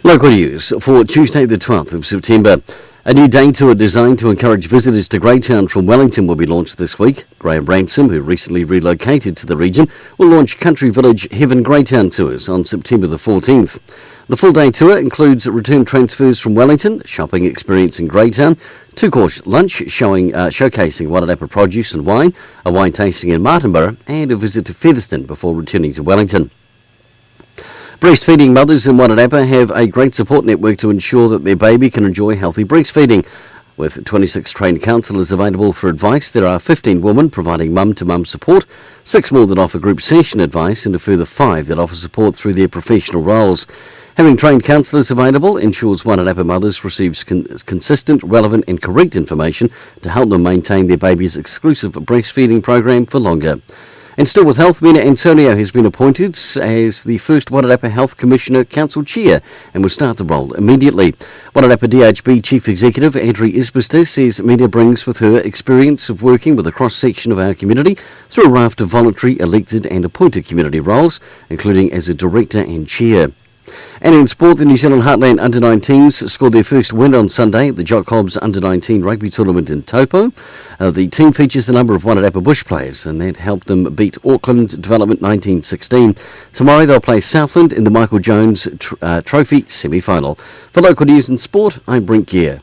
Local news for Tuesday the 12th of September. A new day tour designed to encourage visitors to Greytown from Wellington will be launched this week. Graham Ransom, who recently relocated to the region, will launch Country Village Heaven Greytown tours on September the 14th. The full-day tour includes return transfers from Wellington, shopping experience in Greytown, two-course lunch showcasing Wairarapa produce and wine, a wine tasting in Martinborough, and a visit to Featherston before returning to Wellington. Breastfeeding mothers in Wairarapa have a great support network to ensure that their baby can enjoy healthy breastfeeding. With 26 trained counsellors available for advice, there are 15 women providing mum-to-mum support, 6 more that offer group session advice, and a further 5 that offer support through their professional roles. Having trained counsellors available ensures Wairarapa mothers receives consistent, relevant and correct information to help them maintain their baby's exclusive breastfeeding program for longer. And still with health, Mina Antonio has been appointed as the first Wairarapa Health Commissioner Council Chair and will start the role immediately. Wairarapa DHB Chief Executive Adri Isbister says Mina brings with her experience of working with a cross-section of our community through a raft of voluntary, elected and appointed community roles, including as a Director and Chair. And in sport, the New Zealand Heartland Under-19s scored their first win on Sunday at the Jock Hobbs Under-19 rugby tournament in Taupo. The team features a number of Wairarapa Bush players, and that helped them beat Auckland Development 1916. Tomorrow they'll play Southland in the Michael Jones Trophy semi-final. For local news and sport, I'm Brent Gare.